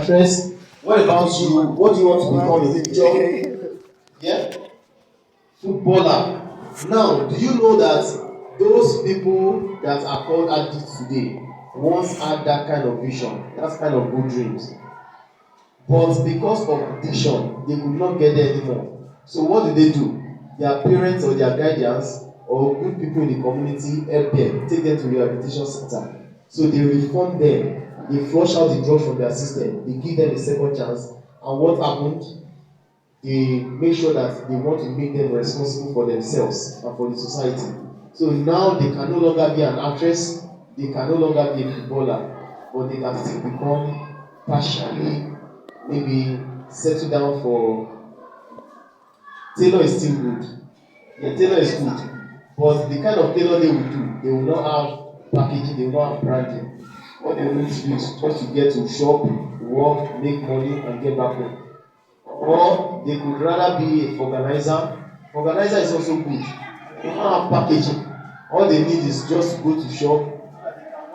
First, what about you? What do you want to become in the future? Yeah, footballer. Now, do you know that those people that are called addicts today once had that kind of vision, that kind of good dreams, but because of addiction, they could not get there anymore. So what do? Their parents or their guardians or good people in the community help them, take them to rehabilitation center. So they reform them, they flush out the drugs from their system, they give them a second chance. And what happened? They make sure that they want to make them responsible for themselves and for the society. So now they can no longer be an actress, they can no longer be a footballer, but they can still become partially, maybe settle down for. Tailor is still good. Yeah, tailor is good. But the kind of tailor they will do, they will not have packaging, they will not have branding. What they need to do is just to get to shop, work, make money, and get back home. Or they could rather be a organizer. Organizer is also good. They don't have packaging. All they need is just to go to shop.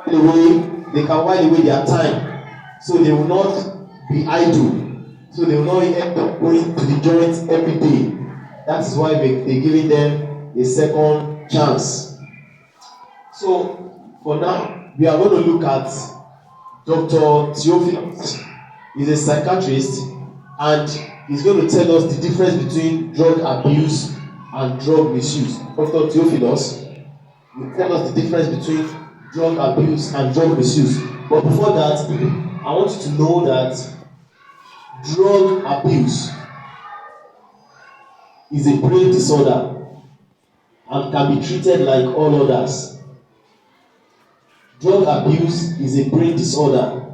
They can while away their time. So they will not be idle. So they will not end up going to the joint every day. That is why they're giving them a second chance. So for now, we are going to look at Dr. Theophilus. He's a psychiatrist and he's going to tell us the difference between drug abuse and drug misuse. Dr. Theophilus will tell us the difference between drug abuse and drug misuse. But before that, I want you to know that drug abuse is a brain disorder and can be treated like all others. Drug abuse is a brain disorder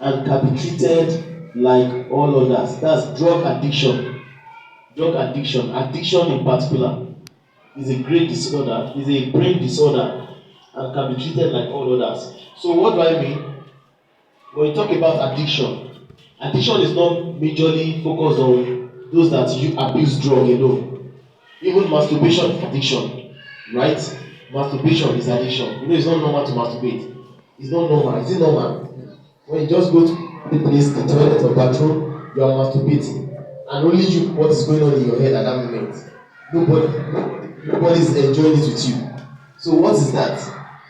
and can be treated like all others. That's drug addiction. Drug addiction, addiction in particular, is a brain disorder, is a brain disorder and can be treated like all others. So what do I mean? When you talk about addiction, addiction is not majorly focused on those that you abuse drug alone. Even masturbation is addiction, right? Masturbation is addiction. You know it's not normal to masturbate. It's not normal. Is it normal? When you just go to the place, the toilet or bathroom, you are masturbating. And only you what is going on in your head at that moment. Nobody is enjoying it with you. So what is that?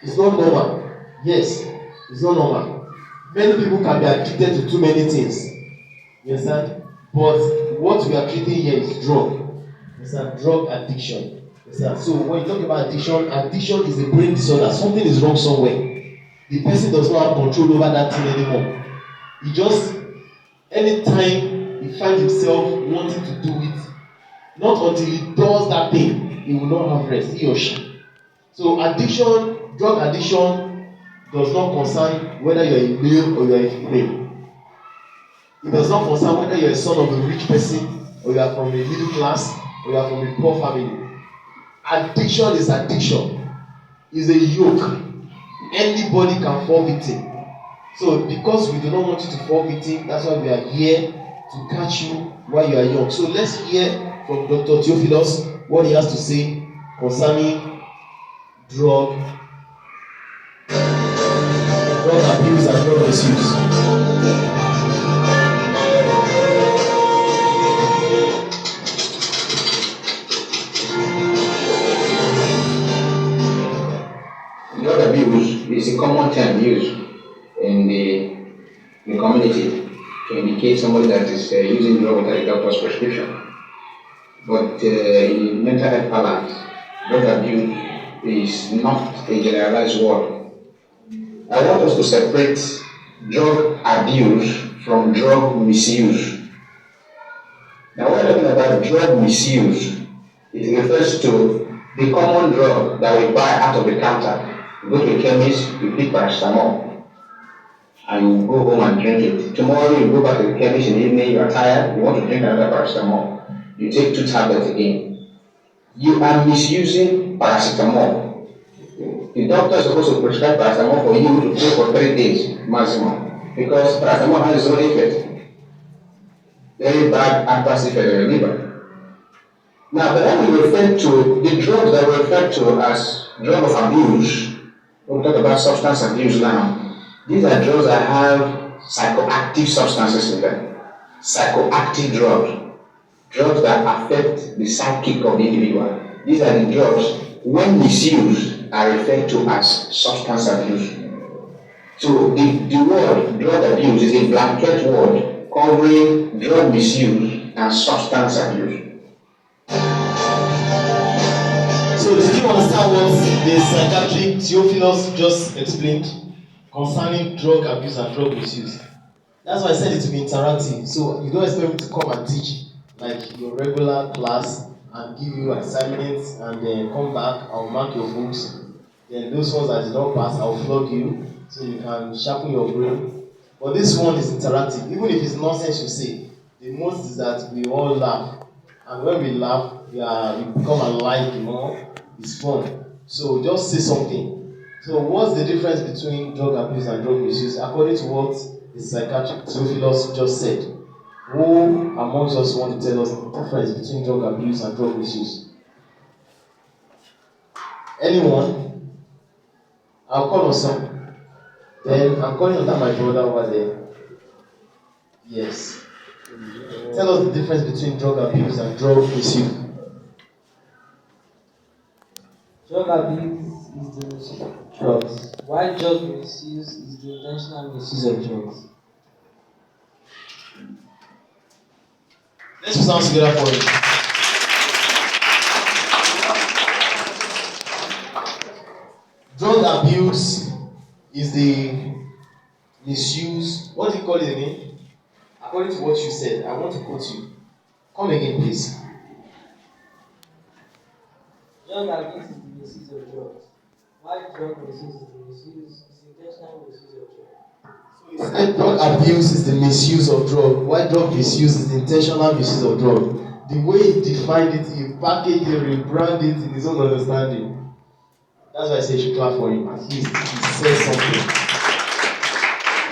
It's not normal. Yes, it's not normal. Many people can be addicted to too many things. You understand? But what we are treating here is drug. You understand? Drug addiction. You understand? So when you talk about addiction, addiction is a brain disorder. Something is wrong somewhere. The person does not have control over that thing anymore. He just, anytime he finds himself wanting to do it, not until he does that thing, he will not have rest, he or she. So addiction, drug addiction, does not concern whether you are a male or you are a female. It does not concern whether you are a son of a rich person or you are from a middle class or you are from a poor family. Addiction is addiction. It's a yoke. Anybody can fall victim. So because we do not want you to fall victim, that's why we are here to catch you while you are young. So let's hear from Dr. Theophilus what he has to say concerning drug abuse and drug misuse. Drug abuse is a common term used in the community to indicate somebody that is using drug without a doctor's prescription. But in mental health balance, drug abuse is not a generalized word. I want us to separate drug abuse from drug misuse. Now, when we're talking about drug misuse, it refers to the common drug that we buy out of the counter. You go to a chemist, you pick paracetamol, and you go home and drink it. Tomorrow you go back to the chemist in the evening, you are tired, you want to drink another paracetamol. You take 2 tablets again. You are misusing paracetamol. The doctor is supposed to prescribe paracetamol for you to take for 3 days maximum, because paracetamol has its own effect. Very bad adverse effect on your liver. Now, but when we refer to the drugs that we refer to as drug of abuse, we'll talk about substance abuse now. These are drugs that have psychoactive active substances in them, psychoactive drugs, drugs that affect the psychic of the individual. These are the drugs, when misused, are referred to as substance abuse. So the word drug abuse is a blanket word covering drug misuse and substance abuse. So did you understand what the psychiatric Theophilus just explained concerning drug abuse and drug misuse? That's why I said it to be interactive. So you don't expect me to come and teach like your regular class and give you assignments and then come back, I'll mark your books. Then those ones that did not pass, I'll flog you so you can sharpen your brain. But this one is interactive. Even if it's nonsense you say, the most is that we all laugh. And when we laugh, we become alive more. It's fun. So just say something. So what's the difference between drug abuse and drug misuse? According to what the psychiatric Theophilus just said, who amongst us want to tell us the difference between drug abuse and drug misuse? Anyone? I'll call on some. Then I'm calling on that my brother over there. Yes. Tell us the difference between drug abuse and drug misuse. Drug abuse is the misuse of drugs, while drug misuse is the intentional misuse of drugs. Let's put sounds together for it. Drug abuse is the misuse. What do you call it again? According to what you said, I want to quote you. Come again, please. Drug abuse is the misuse of drugs, while drug misuse is the intentional misuse of drugs. So you said drug abuse is the misuse of drug, while drug misuse is the intentional misuse of drug. The way he defined it, he packaged it, rebranded it in his own understanding. That's why I say you should clap for him. At least he says something.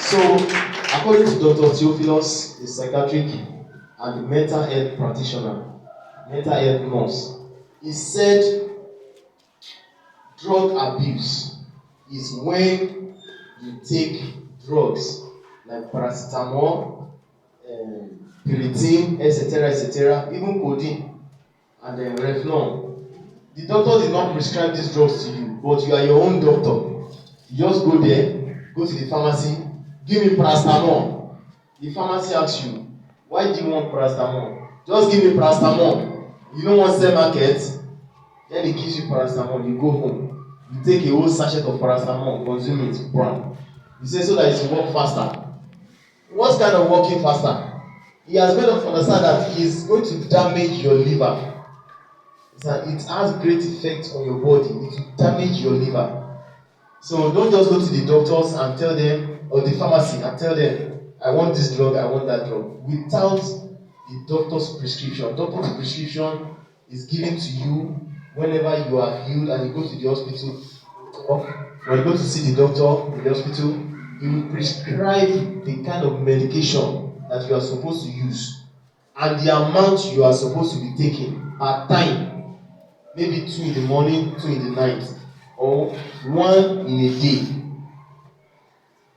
So, according to Dr. Theophilus, a psychiatric and the mental health practitioner, mental health nurse, he said drug abuse is when you take drugs like paracetamol, Piriton, etc., even codeine, and then Revlon. The doctor did not prescribe these drugs to you, but you are your own doctor. You just go there, go to the pharmacy, give me paracetamol. The pharmacy asks you, why do you want paracetamol? Just give me paracetamol. You don't want sell market, then he gives you paracetamol, you go home. You take a whole sachet of paracetamol, consume it, brown. You say so that it will work faster. What kind of working faster? He has made us understand that he is going to damage your liver. It has great effect on your body. It will damage your liver. So don't just go to the doctors and tell them, or the pharmacy and tell them, I want this drug, I want that drug, without the doctor's prescription. Doctor's prescription is given to you whenever you are healed and you go to the hospital. When you go to see the doctor in the hospital, he will prescribe the kind of medication that you are supposed to use and the amount you are supposed to be taking at time. Maybe 2 in the morning, 2 in the night, or 1 in a day.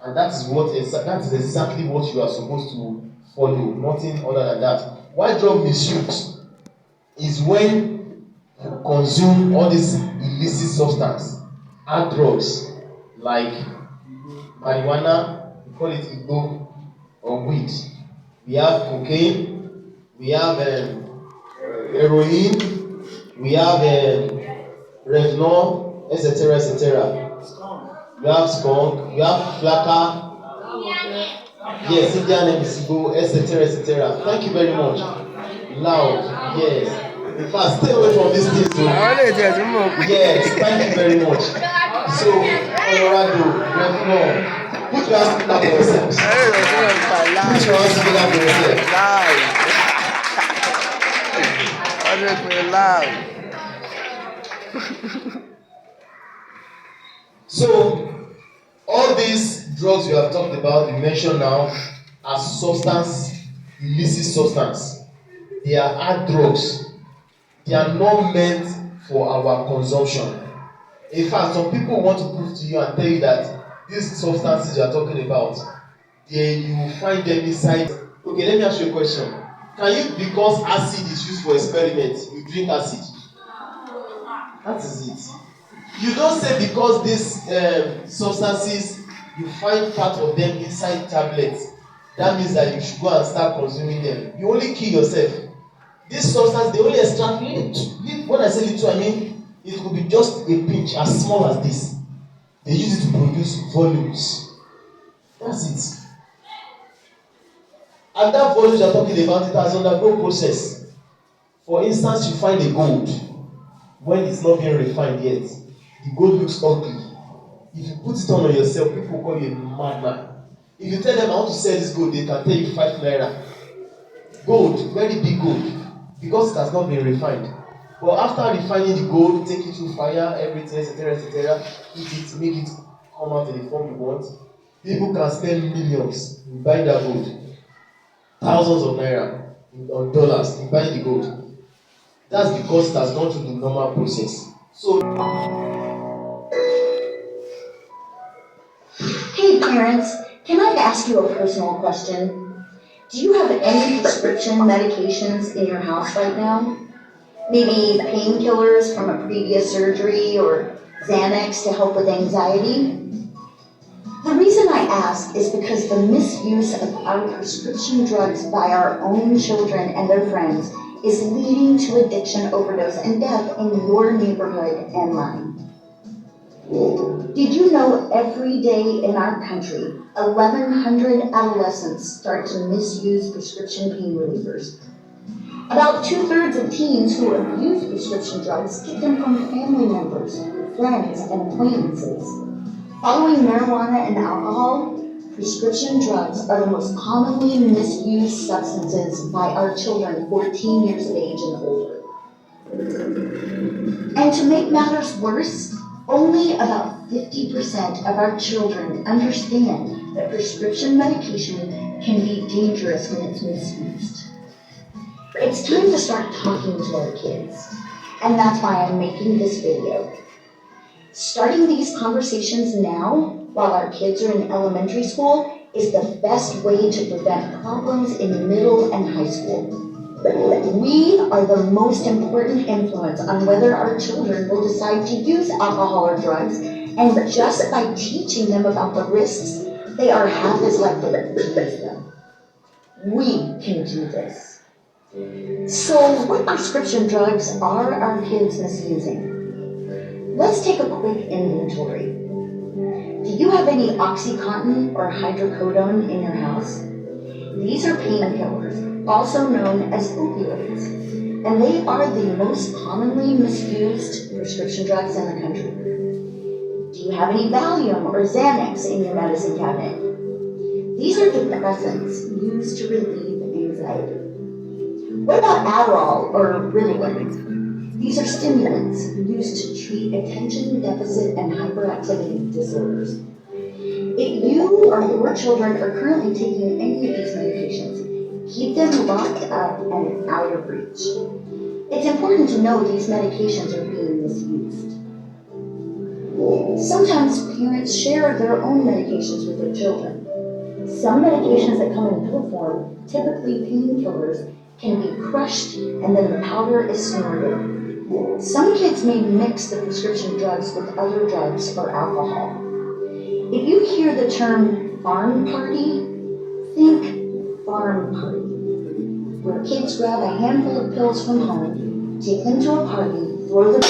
And that is exactly what you are supposed to follow, nothing other than that. Why drug misuse is when you consume all these illicit substances, hard drugs like marijuana, we call it igbo, or weed. We have cocaine, we have heroin, we have Revlon, etc. We have skunk, we have flaka, yes, Indian emisigo, etc. Thank you very much. Loud, yes. In fact, stay away from these things. Yes, thank you very much. So, Colorado, Revlon, put your hands together for yourselves. Put your hands together for yourselves. So, all these drugs you have talked about, you mentioned now, are illicit substance. They are hard drugs. They are not meant for our consumption. In fact, some people want to prove to you and tell you that these substances you are talking about, then you will find them inside. Okay, let me ask you a question. Can you, because acid is used for experiments, you drink acid? That is it. You don't say because these substances, you find part of them inside tablets, that means that you should go and start consuming them. You only kill yourself. This substance, they only extract little. When I say little, I mean it could be just a pinch as small as this. They use it to produce volumes. That's it. And that volume you're talking about, it has undergone process. For instance, you find a gold when it's not being refined yet. The gold looks ugly. If you put it on yourself, people call you a madman. If you tell them I want to sell this gold, they can tell you 5 naira. Gold, very big gold, because it has not been refined. But after refining the gold, take it through fire, everything, etc., heat it, make it come out in the form you want. People can spend millions in buying that gold. Thousands of naira or dollars in buying the gold. That's because it has gone through the normal process. So, hey parents, can I ask you a personal question? Do you have any prescription medications in your house right now? Maybe painkillers from a previous surgery or Xanax to help with anxiety? The reason I ask is because the misuse of our prescription drugs by our own children and their friends is leading to addiction, overdose, and death in your neighborhood and mine. Did you know every day in our country, 1,100 adolescents start to misuse prescription pain relievers? About 2/3 of teens who abuse prescription drugs get them from family members, friends, and acquaintances. Following marijuana and alcohol, prescription drugs are the most commonly misused substances by our children 14 years of age and older. And to make matters worse, only about 50% of our children understand that prescription medication can be dangerous when it's misused. It's time to start talking to our kids, and that's why I'm making this video. Starting these conversations now, while our kids are in elementary school, is the best way to prevent problems in middle and high school. We are the most important influence on whether our children will decide to use alcohol or drugs, and just by teaching them about the risks, they are half as likely to use them. We can do this. So, what prescription drugs are our kids misusing? Let's take a quick inventory. Do you have any OxyContin or hydrocodone in your house? These are painkillers, also known as opioids, and they are the most commonly misused prescription drugs in the country. Do you have any Valium or Xanax in your medicine cabinet? These are depressants used to relieve anxiety. What about Adderall or Ritalin? These are stimulants used to treat attention deficit and hyperactivity disorders. If you or your children are currently taking any of these medications, keep them locked up and out of reach. It's important to know these medications are being misused. Sometimes parents share their own medications with their children. Some medications that come in pill form, typically painkillers, can be crushed and then the powder is snorted. Some kids may mix the prescription drugs with other drugs or alcohol. If you hear the term farm party, think farm party, where kids grab a handful of pills from home, take them to a party, throw them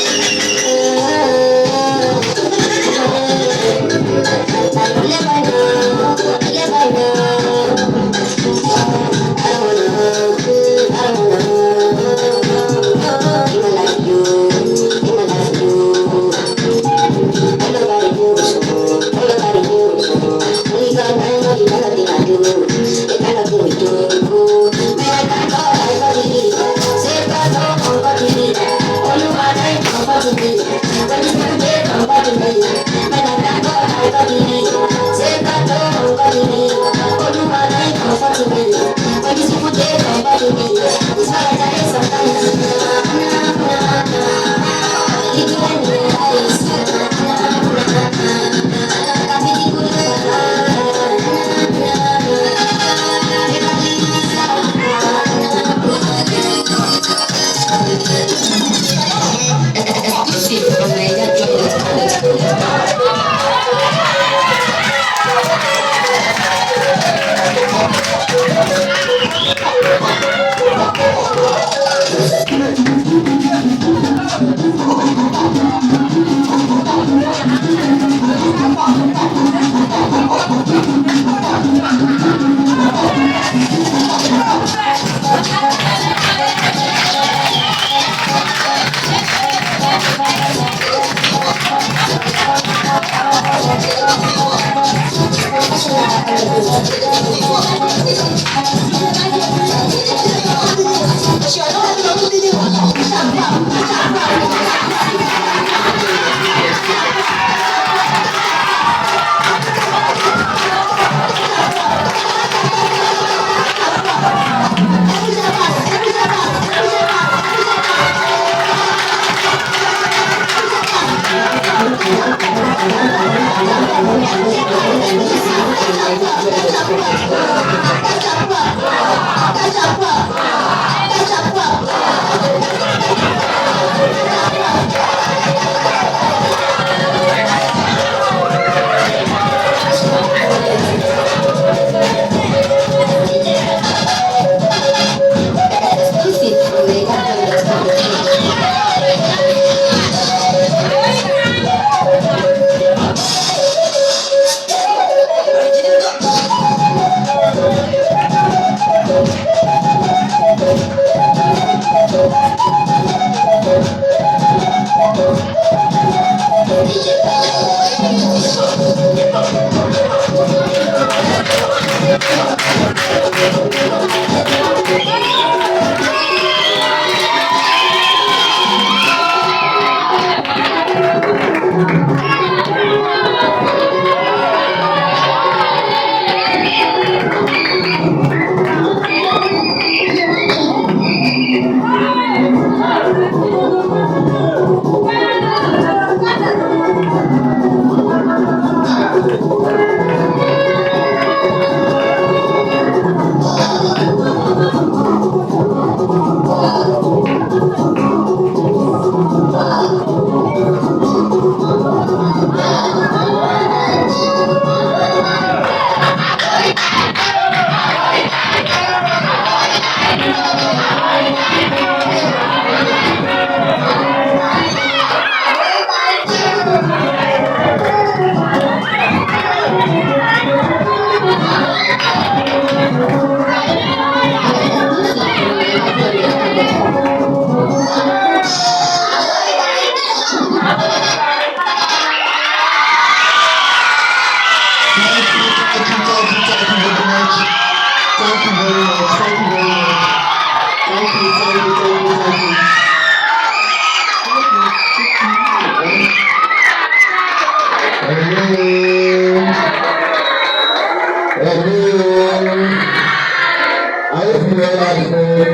had fun?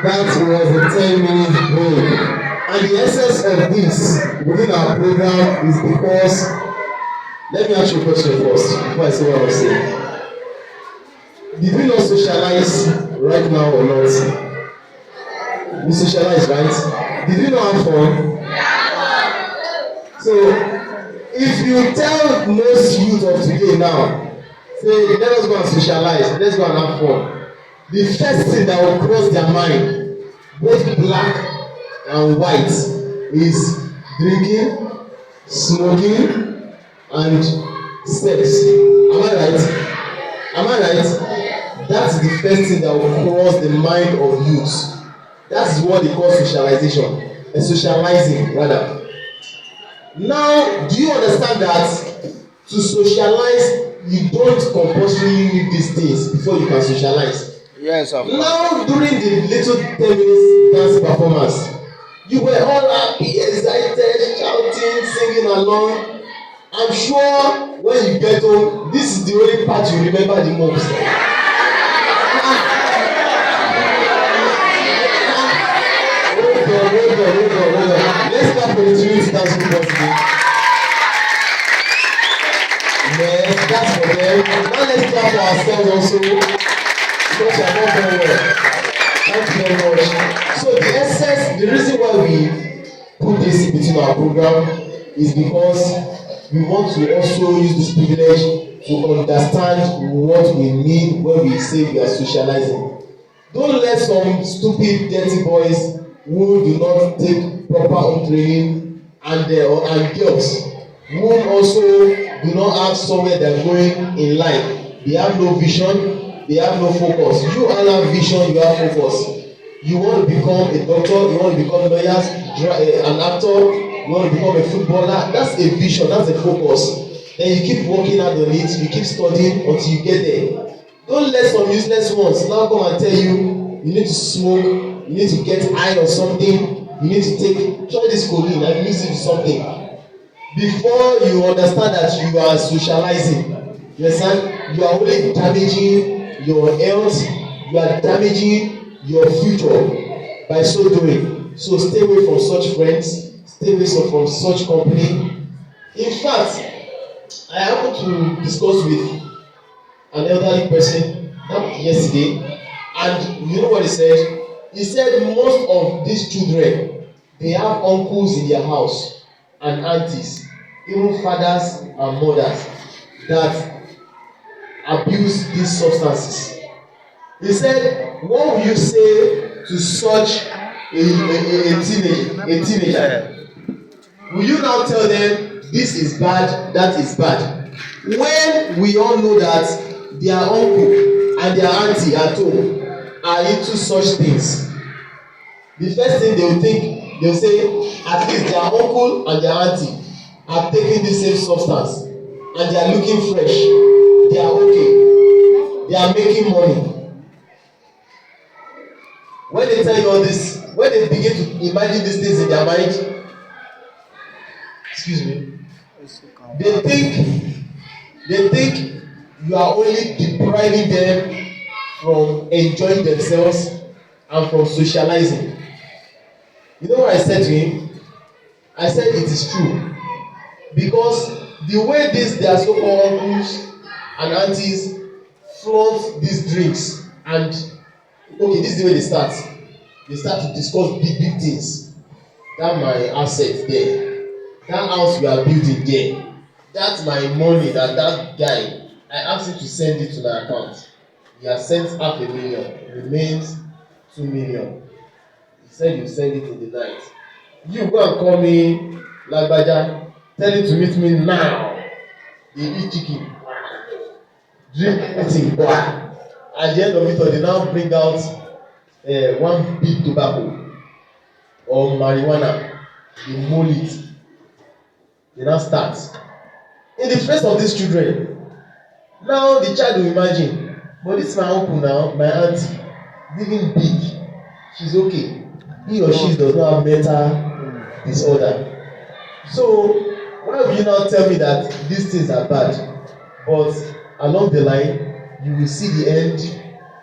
That was a 10-minute break. And the essence of this within our program is because, let me ask you a question first before I say what I was saying. Did we not socialize right now or not? We socialize, right? Did we not have fun? So, if you tell most youth of today now, say, let us go and socialize, let's go and have fun. The first thing that will cross their mind, both black and white, is drinking, smoking, and sex. Am I right? Am I right? That's the first thing that will cross the mind of youth. That's what they call socialization, socializing rather. Now, do you understand that to socialize, you don't compulsorily need these things before you can socialize? Yes, of course. Now, during the little 10 minutes dance performance, you were all happy, excited, shouting, singing along. I'm sure when you get home, this is the only part you remember the most. Hold on. Let's clap for the Trinity dance group today. Yes, that's for them. Now let's clap for ourselves also. Because we are not very well. Thank you very much. So the essence, the reason why we put this in between our program is because we want to also use this privilege to understand what we mean when we say we are socializing. Don't let some stupid dirty boys who do not take proper home training and girls who also do not have somewhere they are going in life. They have no vision, they have no focus. You all have vision, you have focus. You want to become a doctor, you want to become lawyers, an actor, you want to become a footballer. That's a vision, that's a focus. Then you keep working hard on it, you keep studying until you get there. Don't let some useless ones now come and tell you need to smoke, you need to get high or something, you need to try this codeine and mix it with something. Before you understand that you are socializing, you understand, you are only damaging your health, you are damaging your future by so doing. So stay away from such friends, stay away from such company. In fact, I happened to discuss with an elderly person yesterday, and you know what he said? He said most of these children, they have uncles in their house and aunties, even fathers and mothers that abuse these substances. He said, what will you say to such a teenager? Will you now tell them this is bad, that is bad? When we all know that their uncle and their auntie at home are into such things, the first thing they will think, they will say, at least their uncle and their auntie are taking the same substance and they are looking fresh, they are okay, they are making money. When they tell you all this, when they begin to imagine these things in their mind, excuse me, they think you are only depriving them from enjoying themselves and from socializing. You know what I said to him? I said it is true, because the way their so-called uncles and aunties flaunt these drinks, and okay, this is the way they start to discuss big things. That my asset there, that house we are building there, that's my money that guy, I asked him to send it to my account. He has sent $500,000, it remains 2 million. He said you send it in the night. You go and call me Lagbaja, tell him to meet me now. They eat chicken, drink anything, boy. At the end of it all, they now bring out one big tobacco or marijuana. They mold it. They now start in the face of these children. Now the child will imagine, but this is my uncle now, my auntie, living big, she's okay, he or she does not have mental disorder. So why will you now tell me that these things are bad, but along the line you will see the end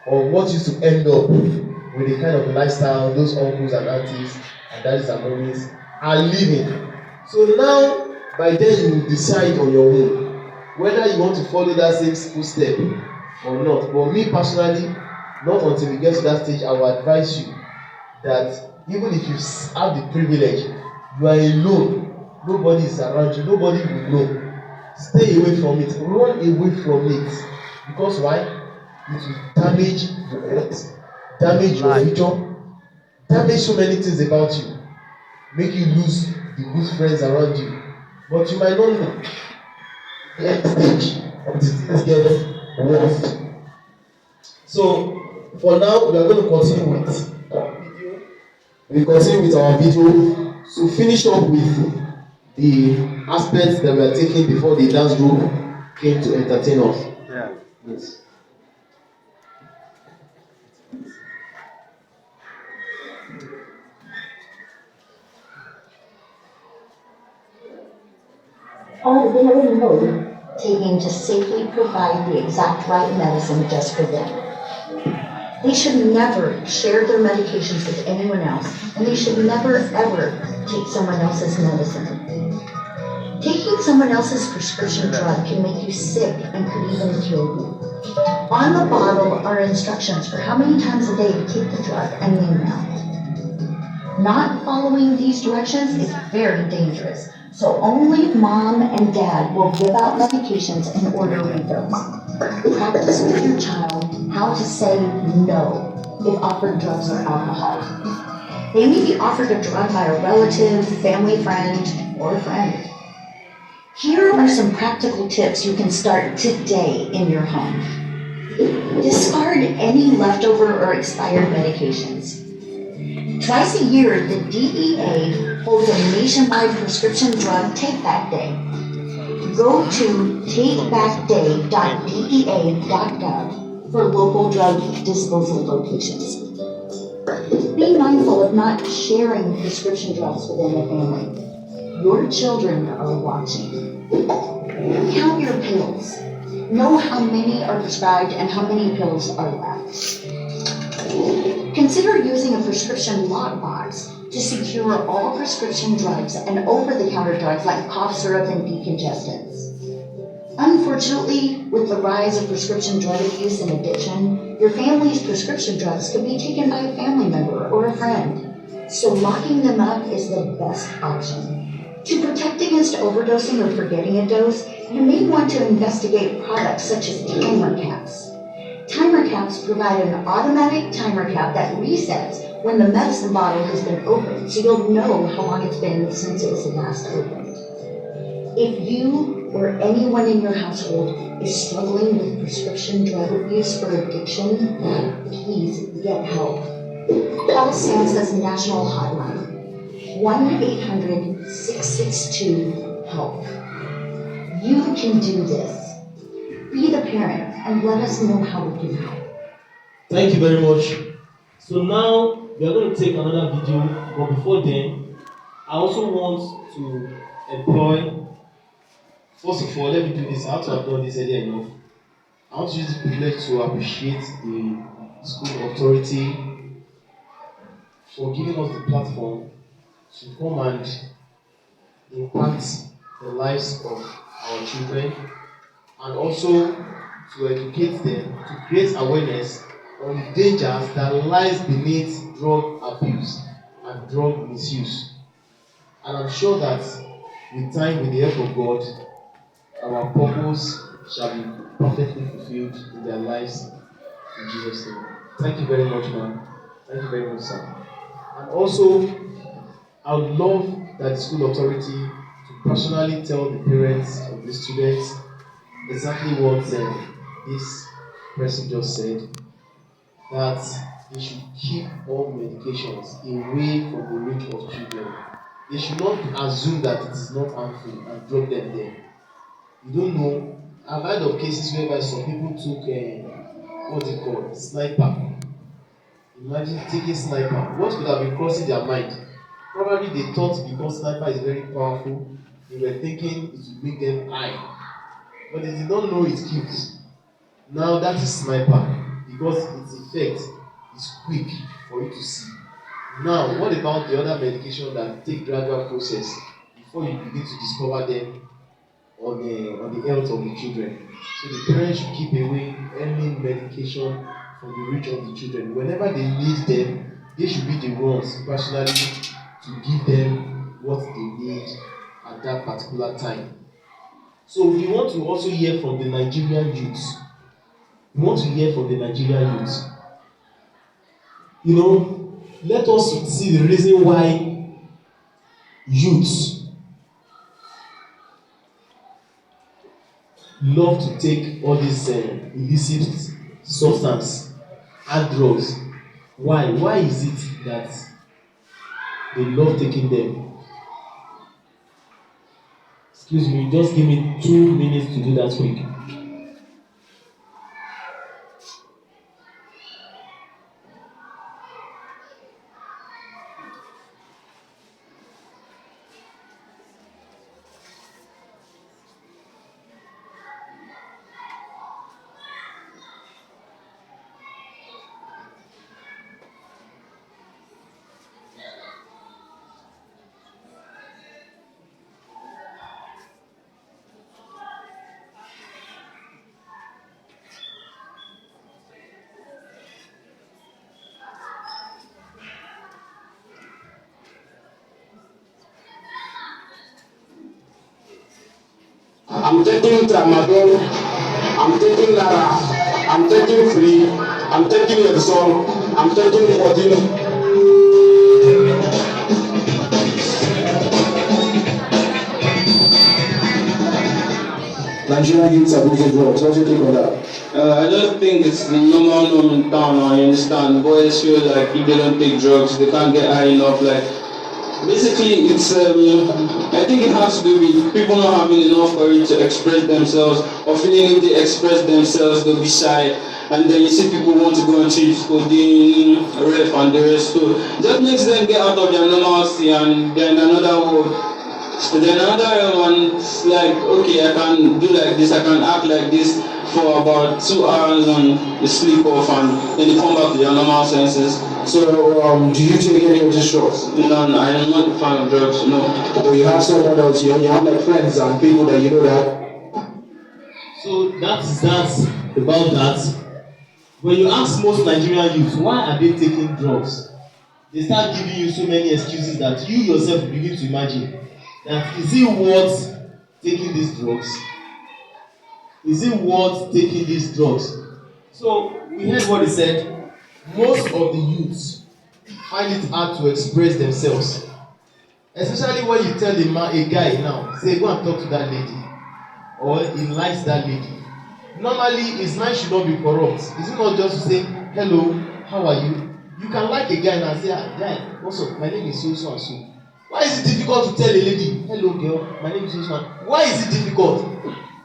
or what used to end up with the kind of lifestyle those uncles and aunties and daddies and mummies are living. So now, by then you will decide on your own whether you want to follow that same footstep or not. But me personally, not until we get to that stage, I will advise you that even if you have the privilege, you are alone, nobody is around you, nobody will know. Stay away from it, run away from it. Because why? It will damage your health, damage your future, damage so many things about you, make you lose the good friends around you. But you might not know the end stage until things get worse. So for now, we are going to continue with our video. We continue with our video to finish up with the aspects that we are taking before the dance group came to entertain us. Yeah. Yes. Are they already know taking to safely provide the exact right medicine just for them? They should never share their medications with anyone else, and they should never ever take someone else's medicine. Taking someone else's prescription drug can make you sick and could even kill you. On the bottle are instructions for how many times a day to take the drug and the amount. Not following these directions is very dangerous, so only mom and dad will give out medications and order refills. Practice with your child how to say no if offered drugs or alcohol. They may be offered a drug by a relative, family friend, or friend. Here are some practical tips you can start today in your home. Discard any leftover or expired medications. Twice a year, the DEA holds a nationwide prescription drug take-back day. Go to takebackday.dea.gov for local drug disposal locations. Be mindful of not sharing prescription drugs within the family. Your children are watching. Count your pills. Know how many are prescribed and how many pills are left. Consider using a prescription lockbox to secure all prescription drugs and over-the-counter drugs like cough syrup and decongestants. Unfortunately, with the rise of prescription drug abuse and addiction, your family's prescription drugs could be taken by a family member or a friend. So locking them up is the best option. To protect against overdosing or forgetting a dose, you may want to investigate products such as timer caps. Timer caps provide an automatic timer cap that resets when the medicine bottle has been opened, so you'll know how long it's been since it was last opened. If you or anyone in your household is struggling with prescription drug abuse or addiction, please get help. Call SAMHSA's national hotline, 1-800-662-HELP. You can do this. Be the parent and let us know how we can help. Thank you very much. So now we are going to take another video, but before then, I also want to employ, first of all, let me do this. I have to have done this earlier enough. I want to use the privilege to appreciate the school authority for giving us the platform to come and impact the lives of our children, and also to educate them, to create awareness on the dangers that lies beneath drug abuse and drug misuse. And I'm sure that with time, with the help of God, our purpose shall be perfectly fulfilled in their lives in Jesus' name. Thank you very much, ma'am. Thank you very much, sir. And also, I would love that the school authority to personally tell the parents of the students exactly what this person just said, that they should keep all medications away from the reach of children. They should not assume that it is not harmful and drop them there. You don't know. I've heard of cases whereby some people took what's it called? Sniper. Imagine taking sniper. What could have been crossing their mind? Probably they thought because sniper is very powerful, they were thinking it would make them high. But they did not know it kills. Now that is sniper. The because its effect is quick for you to see. Now, what about the other medication that take gradual process before you begin to discover them on the health of the children? So the parents should keep away any medication from the reach of the children. Whenever they need them, they should be the ones personally to give them what they need at that particular time. So we want to also hear from the Nigerian youth. We want to hear from the Nigerian youth. You know, let us see the reason why youths love to take all these illicit substance and drugs. Why? Why is it that they love taking them? Excuse me, just give me 2 minutes to do that quick. I'm taking tramadol, I'm taking Lara, I'm taking free, I'm taking Exol, I'm taking Modine. Nigerian youths are using drugs. What do you think of that? I don't think it's the normal norm in town. I understand. Boys feel like if they don't take drugs, they can't get high enough. Like basically, it's I think it has to do with people not having enough courage to express themselves, or feeling if they express themselves, they'll be shy. And then you see people want to go and change coding, ref, and the rest. So that makes them get out of their normalcy, and then another world. So then another one is like, okay, I can do like this, I can act like this for about 2 hours and you sleep off, and then you come back to your normal senses. So, do you take any of these drugs? No, I am not a fan of drugs, no. Or you have someone else, you have like friends and people that you know that? So that's about that. When you ask most Nigerian youth why are they taking drugs, they start giving you so many excuses that you yourself begin to imagine that is it worth taking these drugs? Is it worth taking these drugs? So we heard what he said. Most of the youths find it hard to express themselves, especially when you tell a guy now, say go and talk to that lady, or he likes that lady. Normally his mind should not be corrupt. Is it not just to say hello, how are you? You can like a guy and say, guy, what's up? My name is so and so. Why is it difficult to tell a lady, hello girl, my name is so and why is it difficult?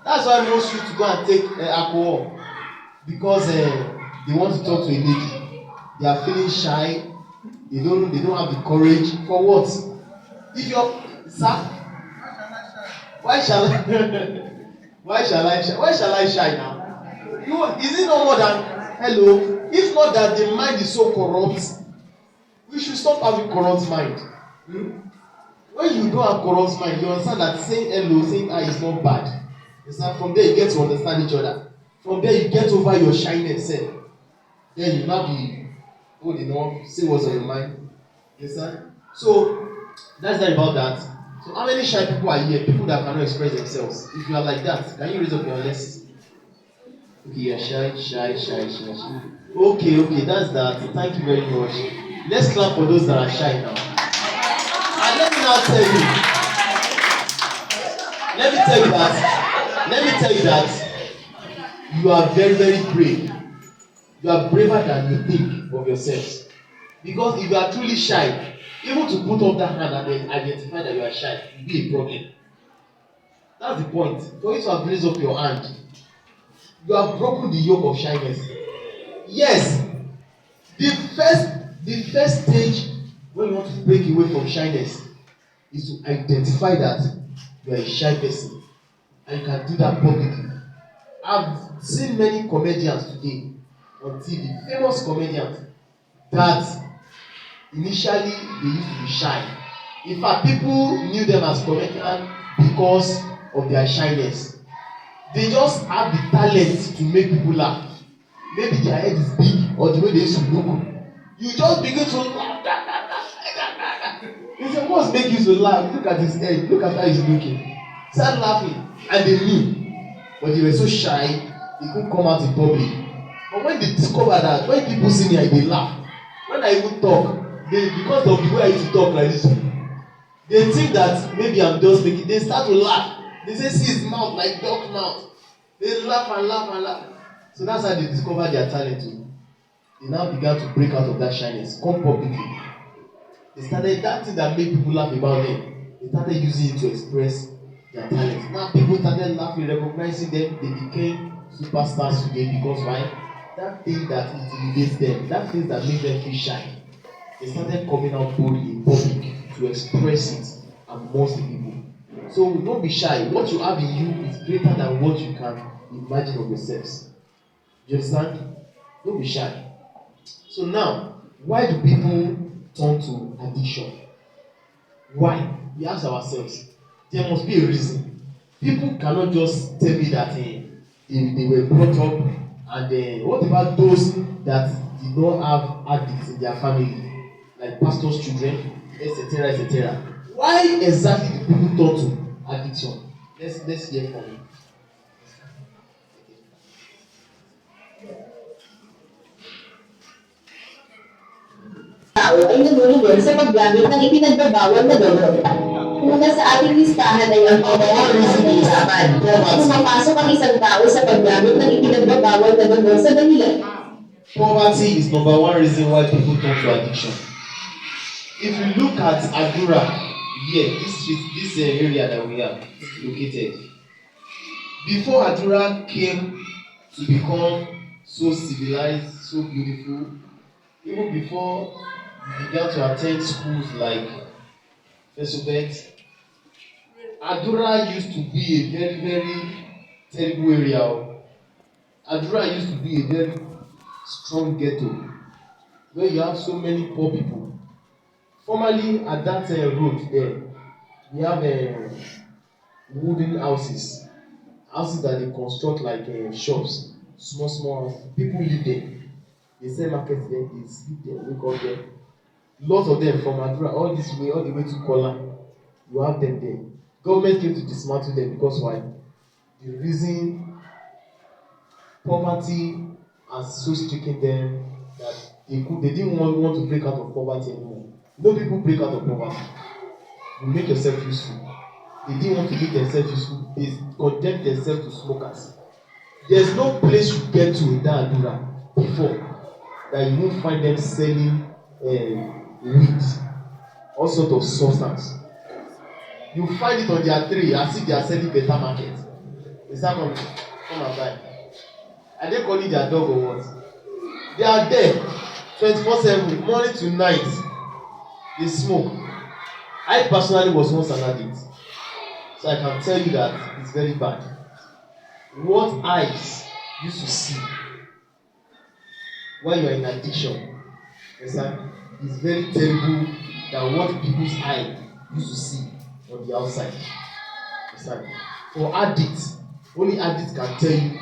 That's why most youth go and take alcohol, because they want to talk to a lady. They are feeling shy. They don't have the courage for what? If you're sir, why shall I why shall I shy now? Is it no more than hello? If not that the mind is so corrupt, we should stop having corrupt mind. When you don't have corrupt mind, you understand that saying hello, saying hi is not bad. From there you get to understand each other. From there you get over your shyness. Then you now be say what's on your mind. So that's not about that. So how many shy people are here? People that cannot express themselves. If you are like that, can you raise up your list? Okay, you're shy. Okay, that's that. Thank you very much. Let's clap for those that are shy now. And let me tell you that you are very, very brave. You are braver than you think of yourselves. Because if you are truly shy, even to put up that hand and then identify that you are shy will be a problem. That's the point. For you to have raised up your hand, you have broken the yoke of shyness. Yes, the first stage when you want to break away from shyness is to identify that you are a shy person, and you can do that publicly. I've seen many comedians today. on TV, famous comedians that initially they used to be shy. In fact, people knew them as comedians because of their shyness. They just have the talent to make people laugh. Maybe their head is big or the way they used to look. You just begin to laugh. He said, what's making you to laugh? Look at his head. Look at how he's looking. Start laughing. And they knew. But they were so shy, they couldn't come out in public. But when they discover that, when people see me, they laugh. When I even talk, because of the way I used to talk like this, they think that maybe I'm just making. They start to laugh. They say, see his mouth like dog mouth. They laugh and laugh and laugh. So that's how they discovered their talent too. They now began to break out of that shyness, come publicly. They started that thing that made people laugh about them. They started using it to express their talent. Now people started laughing, recognizing them. They became superstars today because why? That thing that intimidates them, that thing that makes them feel shy. They started coming out boldly in public to express it amongst the people. So don't be shy. What you have in you is greater than what you can imagine of yourselves. You understand? Don't be shy. So now, why do people turn to addiction? Why? We ask ourselves. There must be a reason. People cannot just tell me that they were brought up and what about those that did not have addicts in their family, like pastors' children, etc., etc. Why exactly do people turn to addiction? Let's hear from you. Tao ay nagulugol sa paggamit ng ipinagbabawal na gamot. Una sa ating listahan ay ang pamamalasilisapan. Pumapasok ang isang tao sa paggamit ng ipinagbabawal na gamot sa dahilan. Poverty is number one reason why people turn to addiction. If you look at Adura, here, this area that we are located, before Adura came to become so civilized, so beautiful, even before we began to attend schools like Fesobeth, Adura used to be a very, very terrible area. Adura used to be a very strong ghetto where you have so many poor people. Formerly, at that road there, we have wooden houses that they construct like shops, small houses. People live there. They sell market there, they sleep there, wake up there. Lots of them from Adura, all the way to Kola, you have them there. Government came to dismantle them because why? The reason poverty has so stricken them that they didn't want to break out of poverty anymore. No people break out of poverty. You make yourself useful. They didn't want to make themselves useful. They condemned themselves to smokers. There's no place you get to in that Adura before that you won't find them selling weed, all sort of substance. You find it on their tree as if they are selling better market. They start coming, come and buy. Are they calling their dog or what? They are there 24/7, morning to night. They smoke. I personally was once an addict, so I can tell you that it's very bad. What eyes used to see when you are in addiction, is very terrible than what people's eye used to see on the outside. For addicts, only addicts can tell you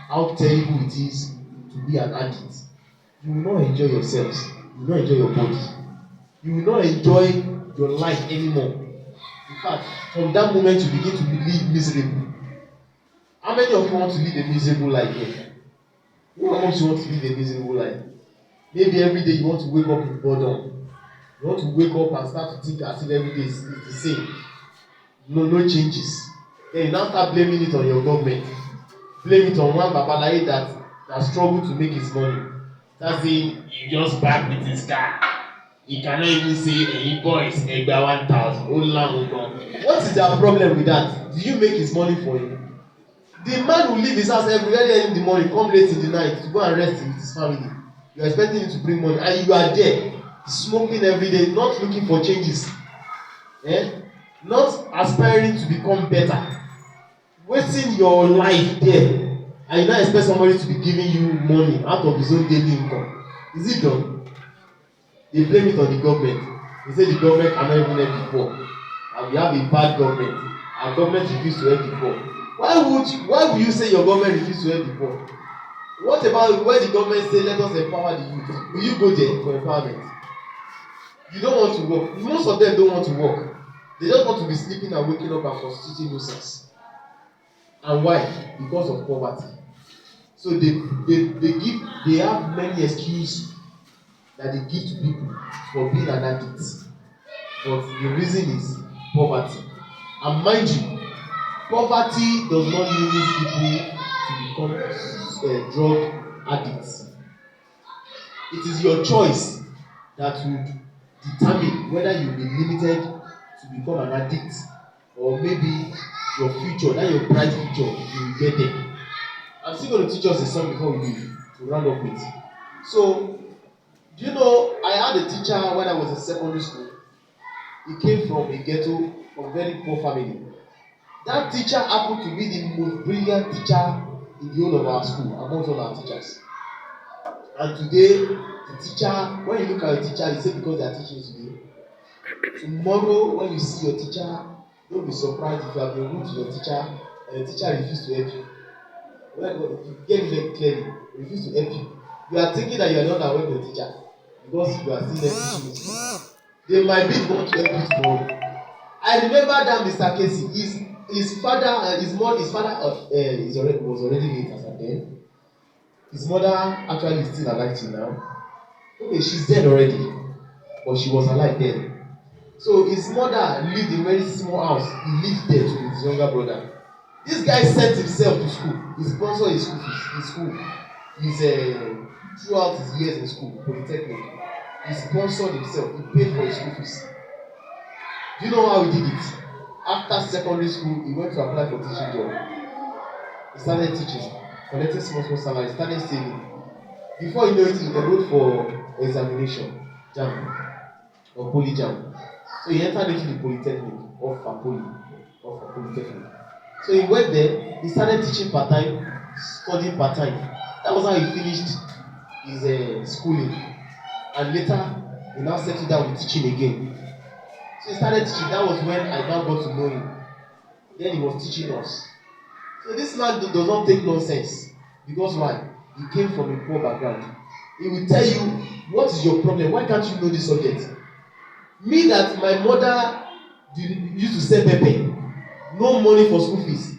how terrible it is to be an addict. You will not enjoy yourselves. You will not enjoy your body. You will not enjoy your life anymore. In fact, from that moment you begin to live miserable. How many of you want to live a miserable life here? Who amongst you want to live a miserable life? Maybe every day you want to wake up in boredom. You want to wake up and start to think as if every day is the same. No changes. Then you now start blaming it on your government. Blame it on one babalaye that struggled to make his money. That's saying he just back with his car. He cannot even say, hey boys, Egba 1,000. What is their problem with that? Do you make his money for him? The man will leave his house every early in the morning, come late in the night to go and rest with his family. You are expecting him to bring money, and you are there, smoking every day, not looking for changes, not aspiring to become better, wasting your life there. and you now expect somebody to be giving you money out of his own daily income. Is it done? They blame it on the government. They say the government cannot even help the poor, and we have a bad government. Our government refuse to help the poor. Why would you say your government refuse to help the poor? What about when the government say let us empower the youth? Will you go there for empowerment? You don't want to work. Most of them don't want to work. They just want to be sleeping and waking up and constituting nuisance. And why? Because of poverty. So they have many excuses that they give to people for being an addict. But the reason is poverty. And mind you, poverty does not limit people to become drug addicts. It is your choice that would determine whether you will be limited to become an addict, or maybe your future, that your bright future, you will get there. I'm still going to teach us a song before we leave to round up with. So, do you know, I had a teacher when I was in secondary school. He came from a ghetto, from a very poor family. That teacher happened to be the most brilliant teacher in the whole of our school, amongst all our teachers. And today, the teacher, when you look at a teacher, you say because they are teaching today. Tomorrow, when you see your teacher, don't be surprised if you have been rude to your teacher and the teacher refuses to help you. Well, you get it very clearly, refuses to help you. You are thinking that you are not aware of your teacher because you are still there teaching you. They might be the one to help you tomorrow. I remember that Mr. Casey, his father, was already late as at then. His mother actually is still alive till now. Okay, she's dead already, but she was alive then. So his mother lived in a very small house. He lived there with his younger brother. This guy sent himself to school. He sponsored his school fees in school. Throughout his years in school, polytechnic, he sponsored himself. He paid for his school fees. Do you know how he did it? After secondary school, he went to apply for teaching job. He started teaching, collecting small salary, started saving. Before you know it, he enrolled for examination, JAMB, or poly JAMB. So he entered into the polytechnic of polytechnic. So he went there, he started teaching part-time, studying part-time. That was how he finished his schooling. And later, he now settled down with teaching again. So he started teaching. That was when I now got to know him. Then he was teaching us. So this man does not take nonsense. Because why? He came from a poor background. He will tell you, what is your problem? Why can't you know this subject? Me that my mother used to sell pepper, no money for school fees.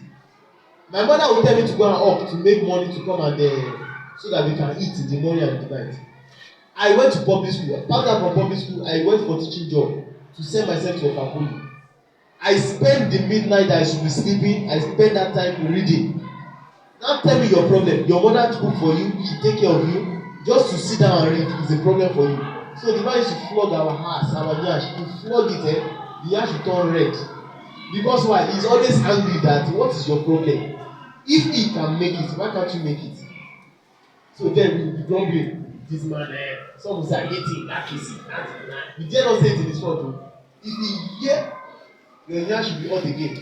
My mother would tell me to go and up to make money to come and so that we can eat in the morning and the night. I went to public school. After from public school, I went for teaching job to send myself to a family. I spent the midnight that I should be sleeping. I spent that time reading. Now tell me your problem. Your mother cook for you, she take care of you. Just to sit down and read is a problem for you. So the man used to flog our hearts, our yash. He flog it, the yash will turn red. Because why? He's always angry that what is your problem? If he can make it, why can't you make it? So then we will be grumbling. This man, some will say, I hate him, that kissing, that. We dare not say it in his front. Though. If he hear, your yash should be hot again.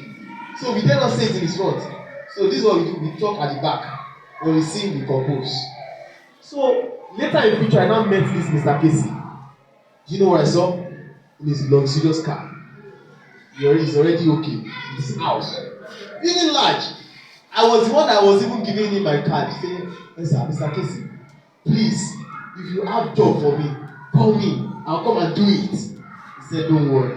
So we dare not say it in his front. So this is what we do. We talk at the back when we sing, we compose. So later in the future, I now met this Mr. Casey. Do you know what I saw? In his luxurious car. He's already okay. In his house. Feeling large. I was the one that was even giving him my card. Saying, listen, Mr. Casey, please, if you have job for me, call me. I'll come and do it. He said, don't worry.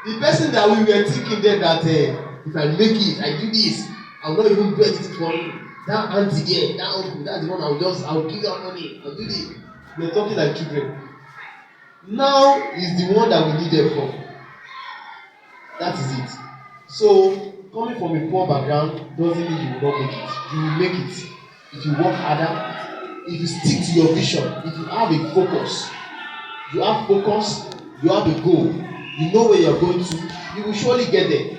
The person that we were thinking then that if I make it, I do this, I will not even do anything for him. That auntie there, that uncle, that's the one I will give that money, I'll do this. We're talking like children. Now is the one that we need help from. That is it. So, coming from a poor background doesn't mean you will not make it. You will make it. If you work harder, if you stick to your vision, if you have a focus, you have a goal, you know where you're going to, you will surely get there.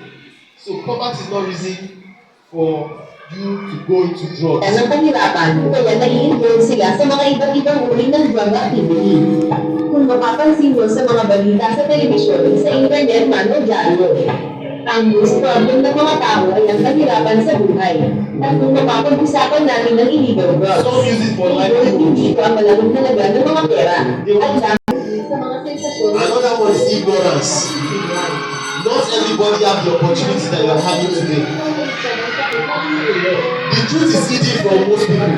So, poverty is not reason for you to go into drugs. Ang pahirapan, kaya nai-influence sila sa mga iba't ibang uri ng drug activity. Kung mapapansin mo sa mga balita sa telebisyon, sa internet man o dyaryo, Ang most problem ng mga tao ay ang kahirapan sa buhay. At kung mapapag-usapan natin ng illegal drugs, Some use it for hindi livelihood. ito ang malaking halaga ng mga pera. At dahil sa mga sensasyon, Another one is ignorance. Not everybody have the opportunity that you are having today. The truth is hidden from most people.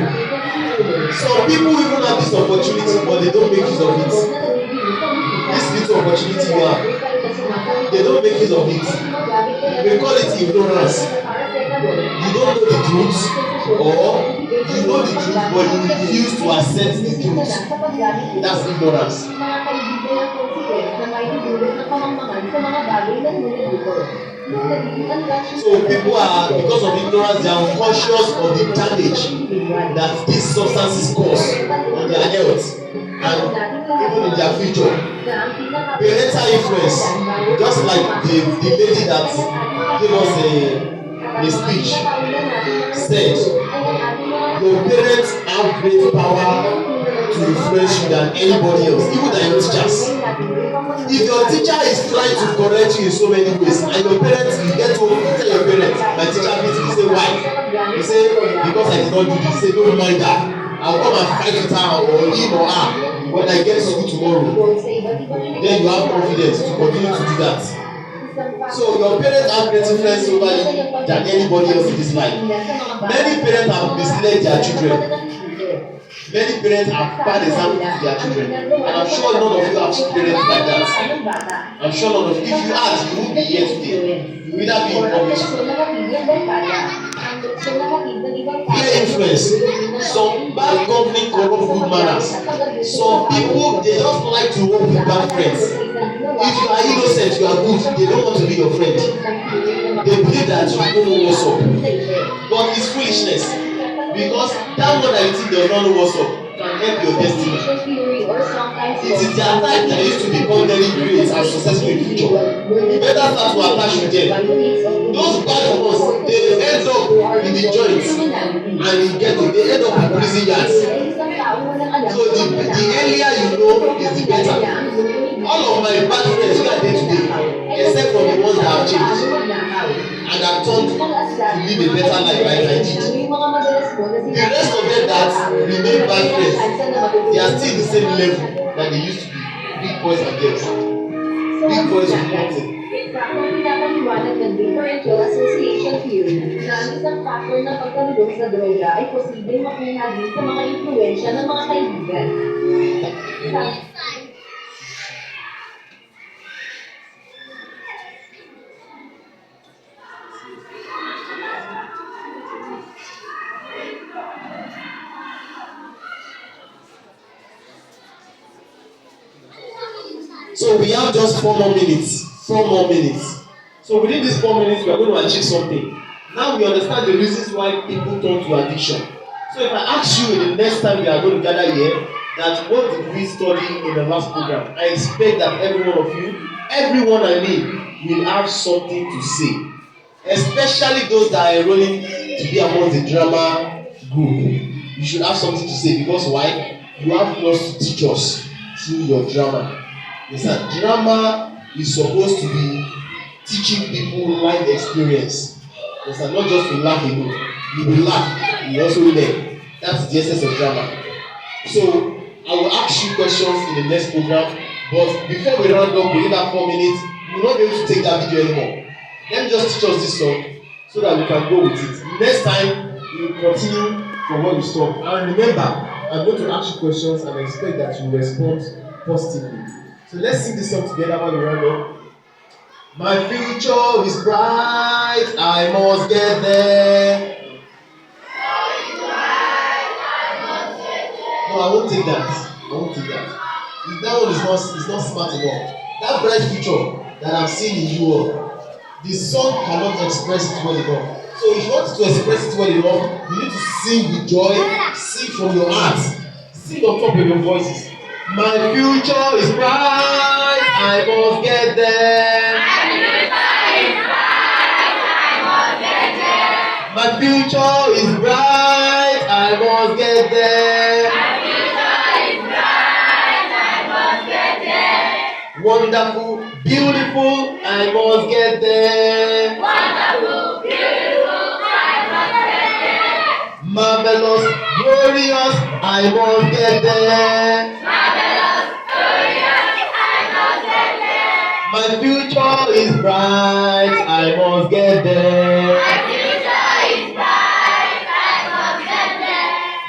Some people even have this opportunity, but they don't make use of it. This little opportunity you have, they don't make use of it. We call it ignorance. You don't know the truth, or you know the truth, but you refuse to accept the truth. That's ignorance. So people are, because of ignorance, they are unconscious of the damage that these substances cause on their health and even in their future. Parental influence, just like the lady that gave us a speech, said, your parents have great power to influence you than anybody else, even than your teachers. If your teacher is trying to correct you in so many ways, and your parents, you get home, you tell your parents, my teacher beat me, you say why? You say, because I did not do this. You say, don't mind that. I'll come and fight with her or him or her when I get to school tomorrow. Then you have confidence to continue to do that. So your parents have great influence over you than anybody else in this life. Many parents have misled their children. Many parents have bad examples to their children, and I'm sure none of you have parents like that. I'm sure none of you. If you ask, you won't be here today. You will either be in public. Peer influence. Some bad company corrupt good manners. Some people, they just like to work with bad friends. If you are innocent, you are good. They don't want to be your friend. They believe that you don't know what's up. But it's foolishness. Because that one that you think does not know what's up can help your destiny. It is their type that used to become very great and successful in future. You better start to attach with them. Those bad ones, they end up in the joints and in ghetto. They end up in prison yards. So the earlier you know is the better. All of my bad friends who are there today, except for the ones that have changed and have turned to live a better life like I did. The rest of them that remain bad friends, they are still the same level that they used to be. Big boys and girls. Big boys with nothing. Ang pinapaliwanag ng differential association theory na ang isang factor ng pagkalulong sa droga ay posibleng makuha din sa mga impluwensya ng mga kaibigan. So we have just 4 more minutes. 4 more minutes. So within these 4 minutes, we are going to achieve something. Now we understand the reasons why people turn to addiction. So if I ask you in the next time we are going to gather here, that what did we study in the last program? I expect that every one of you, everyone I mean, will have something to say. Especially those that are enrolling to be among the drama group. You should have something to say because why? You have lots to teach us through your drama. Yes, sir. Drama is supposed to be teaching people life experience. Yes, sir. Not just to laugh alone. You will laugh, you also learn. That's the essence of drama. So I will ask you questions in the next program, but before we round up within that 4 minutes, we will not be able to take that video anymore. Let me just teach us this song so that we can go with it. Next time we will continue from where we stop. And remember, I'm going to ask you questions and I expect that you respond positively. So let's sing this song together while we round up. My future is bright, I must get there. No, I won't take that. I won't take that. If that one is not smart enough. That bright future that I'm seeing in you all, the song cannot express it well enough. So if you want to express it well enough, you need to sing with joy, sing from your heart, sing on top of your voices. My future is bright, I must get there. My future is bright, I must get there. Wonderful, beautiful, I must get there. glorious, I must get there. My future is bright, I must get there.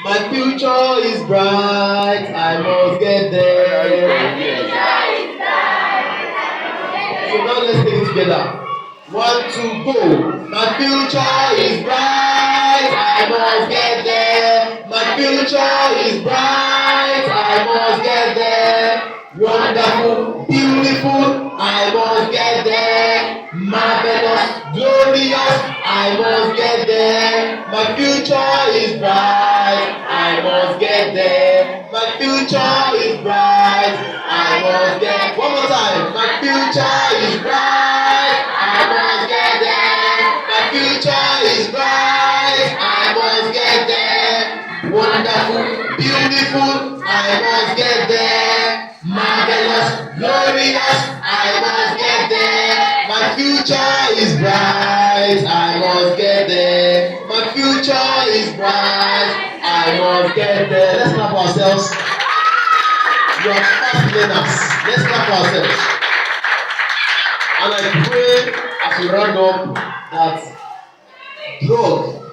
My future is bright, I must get there. So now let's take it together. 1, 2, go. My future is bright, I must get there. My future is bright, I must get there. Wonderful, beautiful, I must get there. Marvelous, glorious, I must get there. My future is bright, I must get there. My future is bright, I must get. One more time. My future is bright, I must get there. My future is bright, I must get there. Wonderful, beautiful, I must get there. Marvelous, glorious, I must get there. My future is bright, I must get there. My future is bright, I must get there. Let's clap ourselves. You are fast learners. Let's clap ourselves. And I pray as we round up that drug